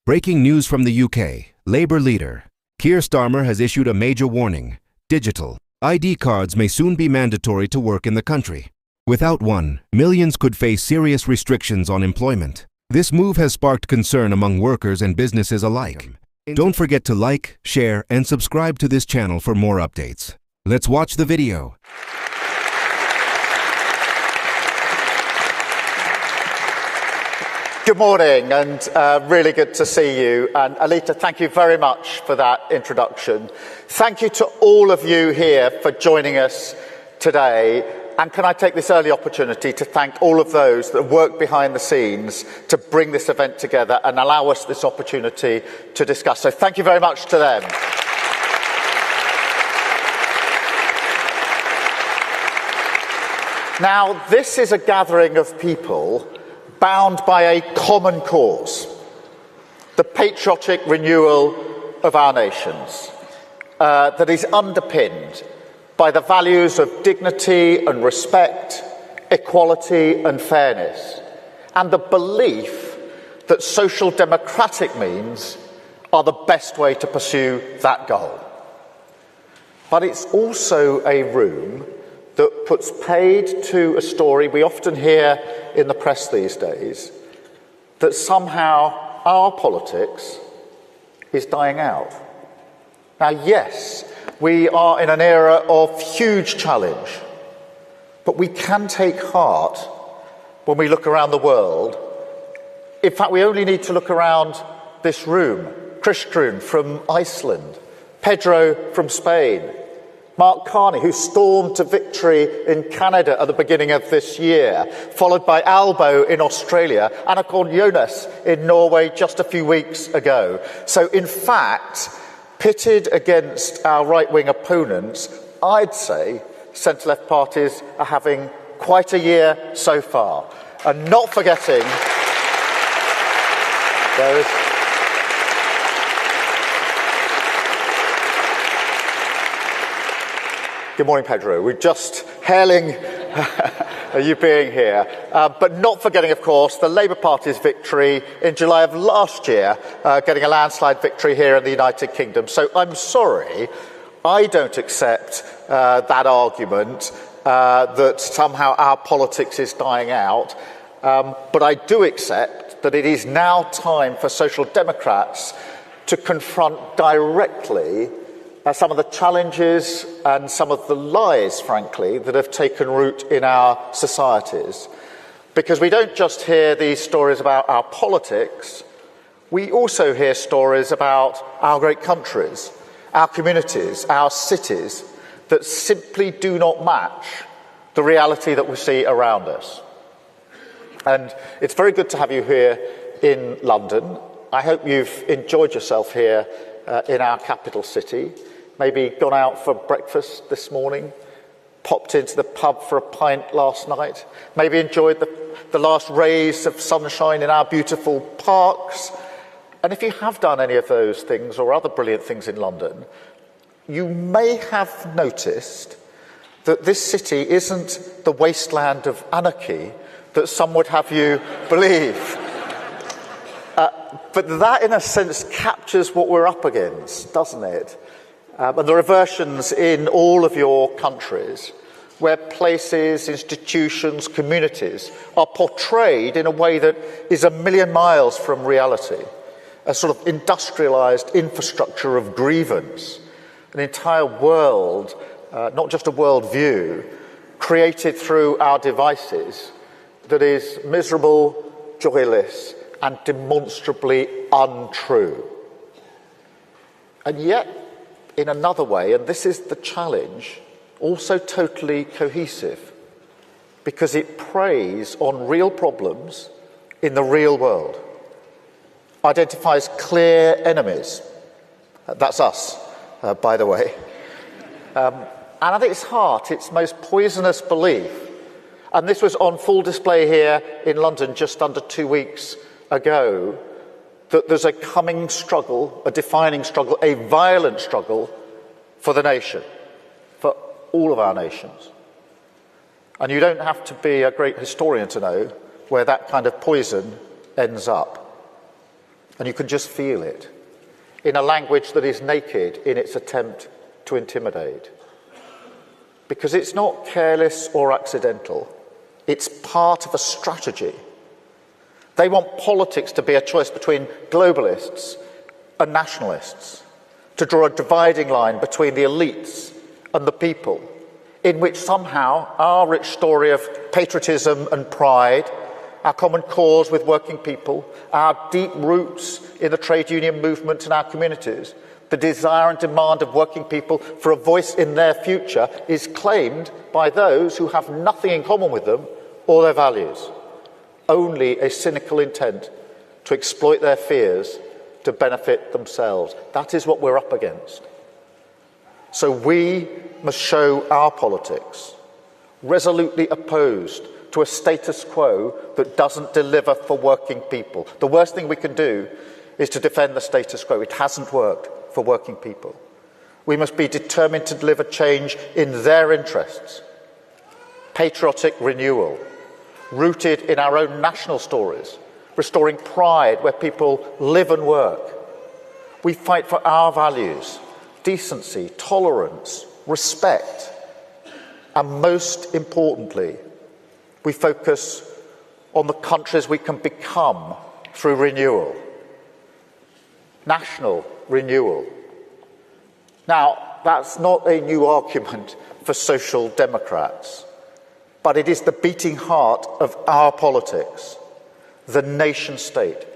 Breaking news from the UK. Labour leader Keir Starmer has issued a major warning. Digital ID cards may soon be mandatory to work in the country. Without one, millions could face serious restrictions on employment. This move has sparked concern among workers and businesses alike. Don't forget to like, share, and subscribe to this channel for more updates. Let's watch the video. Good morning, and really good to see you. And Alita, thank you very much for that introduction. Thank you to all of you here for joining us today. And can I take this early opportunity to thank all of those that work behind the scenes to bring this event together and allow us this opportunity to discuss. So thank you very much to them. Now, this is a gathering of people bound by a common cause, the patriotic renewal of our nations, that is underpinned by the values of dignity and respect, equality and fairness, and the belief that social democratic means are the best way to pursue that goal. But it's also a room that puts paid to a story we often hear in the press these days, that somehow our politics is dying out. Now, yes, we are in an era of huge challenge, but we can take heart when we look around the world. In fact, we only need to look around this room. Kristrún from Iceland, Pedro from Spain, Mark Carney, who stormed to victory in Canada at the beginning of this year, followed by Albo in Australia, and of course Jonas in Norway just a few weeks ago. So in fact, pitted against our right-wing opponents, I'd say centre-left parties are having quite a year so far. And not forgetting, there is Good morning, Pedro. We're just hailing you being here. But not forgetting, of course, the Labour Party's victory in July of last year, getting a landslide victory here in the United Kingdom. So I'm sorry, I don't accept that argument that somehow our politics is dying out. But I do accept that it is now time for Social Democrats to confront directly some of the challenges and some of the lies, frankly, that have taken root in our societies. Because we don't just hear these stories about our politics, we also hear stories about our great countries, our communities, our cities, that simply do not match the reality that we see around us. And it's very good to have you here in London. I hope you've enjoyed yourself here in our capital city. Maybe gone out for breakfast this morning, popped into the pub for a pint last night, maybe enjoyed the last rays of sunshine in our beautiful parks. And if you have done any of those things or other brilliant things in London, you may have noticed that this city isn't the wasteland of anarchy that some would have you believe. But that, in a sense, captures what we're up against, doesn't it? And there are versions in all of your countries where places, institutions, communities are portrayed in a way that is a million miles from reality. A sort of industrialised infrastructure of grievance, an entire world, not just a world view, created through our devices that is miserable, joyless, and demonstrably untrue. And yet, in another way, and this is the challenge, also totally cohesive, because it preys on real problems in the real world, identifies clear enemies. That's us, by the way. And at its heart, its most poisonous belief, and this was on full display here in London just under 2 weeks ago, that there's a coming struggle, a defining struggle, a violent struggle for the nation, for all of our nations. And you don't have to be a great historian to know where that kind of poison ends up. and you can just feel it, in a language that is naked in its attempt to intimidate. Because it's not careless or accidental, it's part of a strategy. They want politics to be a choice between globalists and nationalists, to draw a dividing line between the elites and the people, in which somehow our rich story of patriotism and pride, our common cause with working people, our deep roots in the trade union movement in our communities, the desire and demand of working people for a voice in their future is claimed by those who have nothing in common with them or their values. Only a cynical intent to exploit their fears to benefit themselves. That is what we're up against. So we must show our politics, resolutely opposed to a status quo that doesn't deliver for working people. The worst thing we can do is to defend the status quo. It hasn't worked for working people. We must be determined to deliver change in their interests. Patriotic renewal, rooted in our own national stories, restoring pride where people live and work. We fight for our values, decency, tolerance, respect, and most importantly, we focus on the countries we can become through renewal. National renewal. Now, that's not a new argument for social democrats, but it is the beating heart of our politics, the nation state,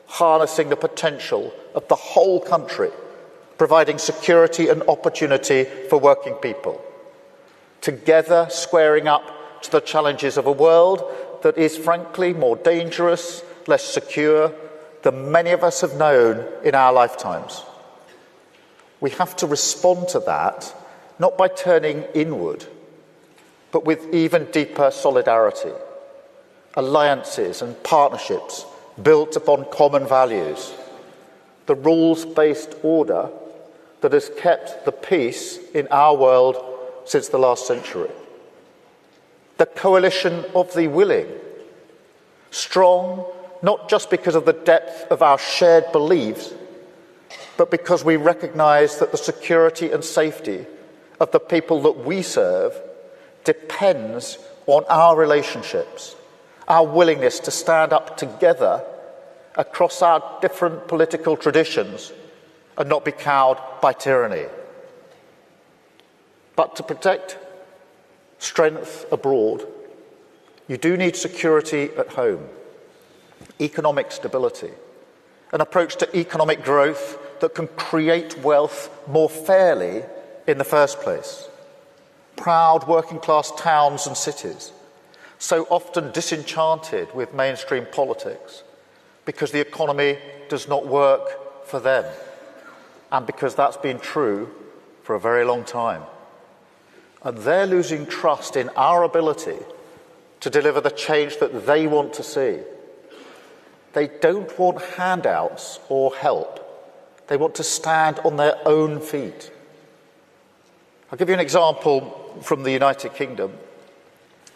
harnessing the potential of the whole country, providing security and opportunity for working people, together squaring up to the challenges of a world that is frankly more dangerous, less secure than many of us have known in our lifetimes. We have to respond to that, not by turning inward, but with even deeper solidarity, alliances and partnerships built upon common values, the rules-based order that has kept the peace in our world since the last century. The coalition of the willing, strong not just because of the depth of our shared beliefs, but because we recognise that the security and safety of the people that we serve depends on our relationships, our willingness to stand up together across our different political traditions and not be cowed by tyranny. But to protect strength abroad, you do need security at home, economic stability, an approach to economic growth that can create wealth more fairly in the first place. Proud working-class towns and cities, so often disenchanted with mainstream politics because the economy does not work for them, and because that's been true for a very long time. And they're losing trust in our ability to deliver the change that they want to see. They don't want handouts or help. They want to stand on their own feet. I'll give you an example from the United Kingdom.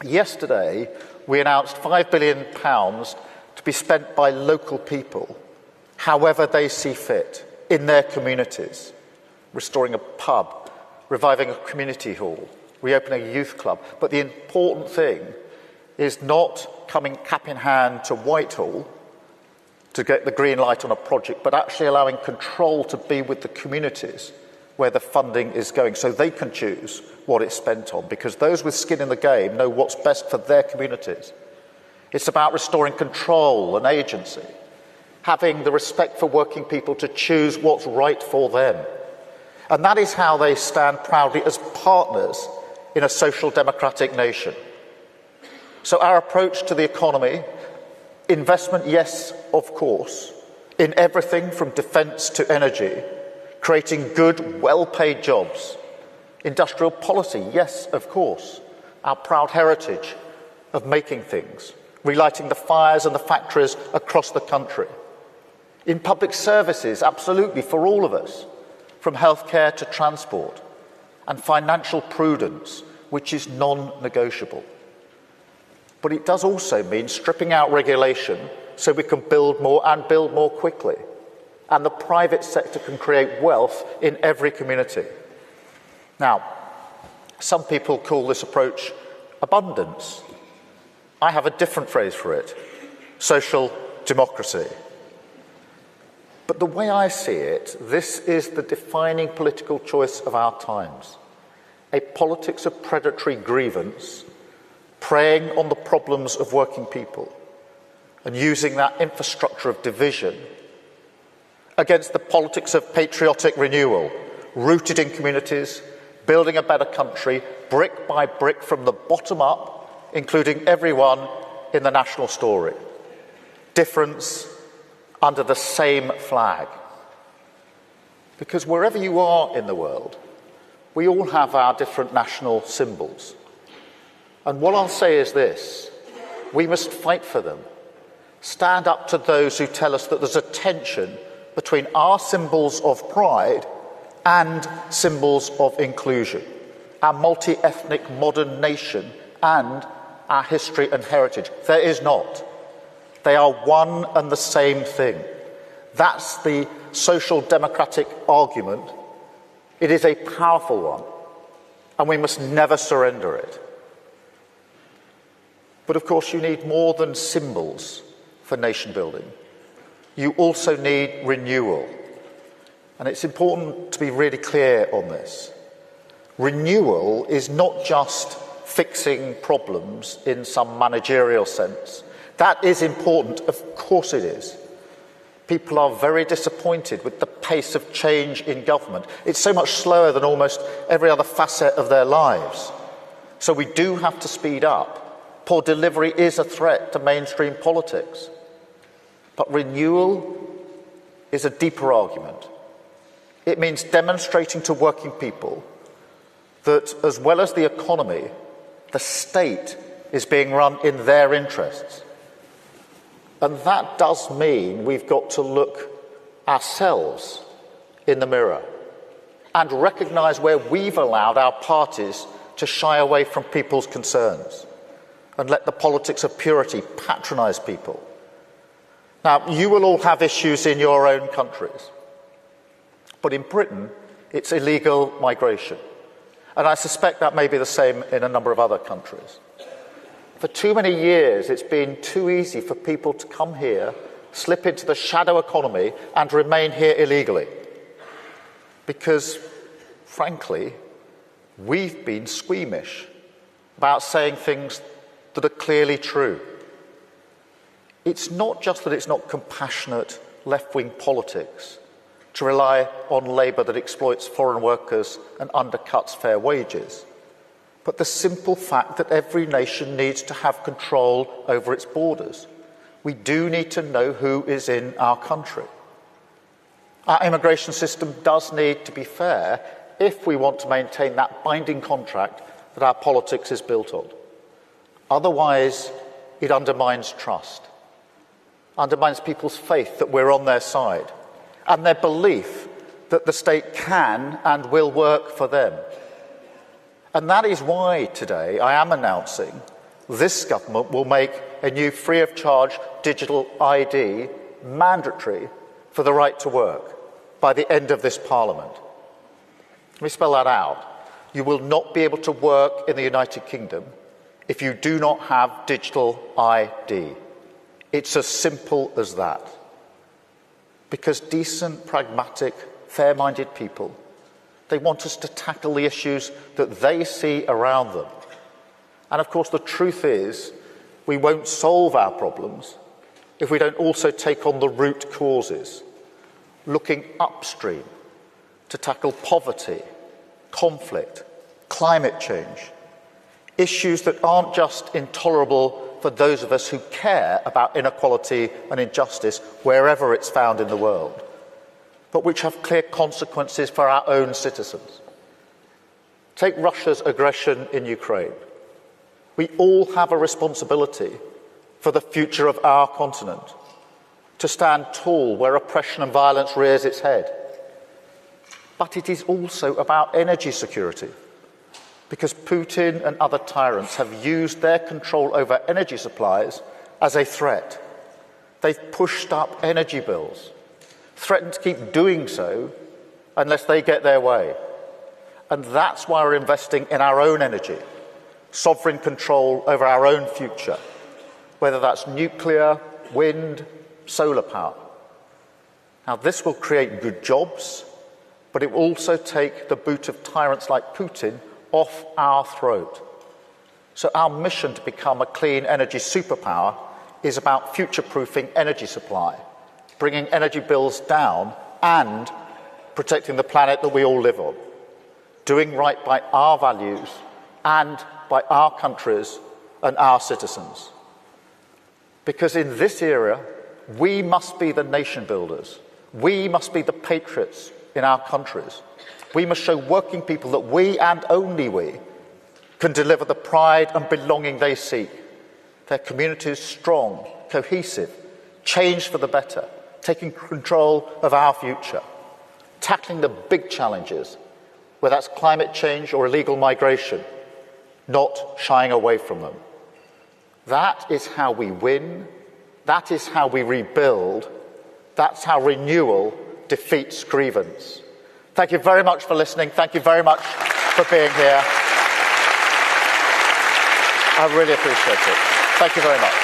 Yesterday, we announced £5 billion to be spent by local people, however they see fit, in their communities, restoring a pub, reviving a community hall, reopening a youth club. But the important thing is not coming cap in hand to Whitehall to get the green light on a project, but actually allowing control to be with the communities where the funding is going, so they can choose what it's spent on, because those with skin in the game know what's best for their communities. It's about restoring control and agency, having the respect for working people to choose what's right for them. And that is how they stand proudly as partners in a social democratic nation. So our approach to the economy, investment, yes, of course, in everything from defence to energy, creating good, well-paid jobs. Industrial policy, yes, of course, our proud heritage of making things, relighting the fires and the factories across the country. In public services, absolutely, for all of us, from healthcare to transport, and financial prudence, which is non-negotiable. But it does also mean stripping out regulation so we can build more and build more quickly. and the private sector can create wealth in every community. Now, some people call this approach abundance. I have a different phrase for it: social democracy. But the way I see it, this is the defining political choice of our times. A politics of predatory grievance, preying on the problems of working people, and using that infrastructure of division against the politics of patriotic renewal, rooted in communities, building a better country, brick by brick from the bottom up, including everyone in the national story. Difference under the same flag. Because wherever you are in the world, we all have our different national symbols. And what I'll say is this: we must fight for them. Stand up to those who tell us that there's a tension between our symbols of pride and symbols of inclusion, our multi-ethnic modern nation and our history and heritage. There is not. They are one and the same thing. That's the social democratic argument. It is a powerful one, and we must never surrender it. But of course, you need more than symbols for nation building. You also need renewal. And it's important to be really clear on this. Renewal is not just fixing problems in some managerial sense. That is important, of course it is. People are very disappointed with the pace of change in government. It's so much slower than almost every other facet of their lives. So we do have to speed up. Poor delivery is a threat to mainstream politics. But renewal is a deeper argument. It means demonstrating to working people that, as well as the economy, the state is being run in their interests. And that does mean we've got to look ourselves in the mirror and recognise where we've allowed our parties to shy away from people's concerns and let the politics of purity patronise people. Now, you will all have issues in your own countries, but in Britain, it's illegal migration. And I suspect that may be the same in a number of other countries. For too many years, it's been too easy for people to come here, slip into the shadow economy, and remain here illegally. Because, frankly, we've been squeamish about saying things that are clearly true. It's not just that it's not compassionate left-wing politics to rely on labour that exploits foreign workers and undercuts fair wages, but the simple fact that every nation needs to have control over its borders. We do need to know who is in our country. Our immigration system does need to be fair if we want to maintain that binding contract that our politics is built on. Otherwise, it undermines trust, undermines people's faith that we're on their side, and their belief that the state can and will work for them. And that is why today I am announcing this government will make a new free-of-charge digital ID mandatory for the right to work by the end of this Parliament. Let me spell that out. You will not be able to work in the United Kingdom if you do not have digital ID. It's as simple as that. Because decent, pragmatic, fair-minded people, they want us to tackle the issues that they see around them. And of course, the truth is, we won't solve our problems if we don't also take on the root causes, looking upstream to tackle poverty, conflict, climate change, issues that aren't just intolerable for those of us who care about inequality and injustice wherever it's found in the world, but which have clear consequences for our own citizens. Take Russia's aggression in Ukraine. We all have a responsibility for the future of our continent, to stand tall where oppression and violence rears its head. But it is also about energy security, because Putin and other tyrants have used their control over energy supplies as a threat. They've pushed up energy bills. threaten to keep doing so unless they get their way. And that's why we're investing in our own energy, sovereign control over our own future, whether that's nuclear, wind, solar power. Now, this will create good jobs, but it will also take the boot of tyrants like Putin off our throat. So our mission to become a clean energy superpower is about future-proofing energy supply, bringing energy bills down and protecting the planet that we all live on, doing right by our values and by our countries and our citizens. Because in this era, we must be the nation builders. We must be the patriots in our countries. We must show working people that we, and only we, can deliver the pride and belonging they seek. Their communities strong, cohesive, changed for the better, taking control of our future, tackling the big challenges, whether that's climate change or illegal migration, not shying away from them. That is how we win. That is how we rebuild. That's how renewal defeats grievance. Thank you very much for listening. Thank you very much for being here. I really appreciate it. Thank you very much.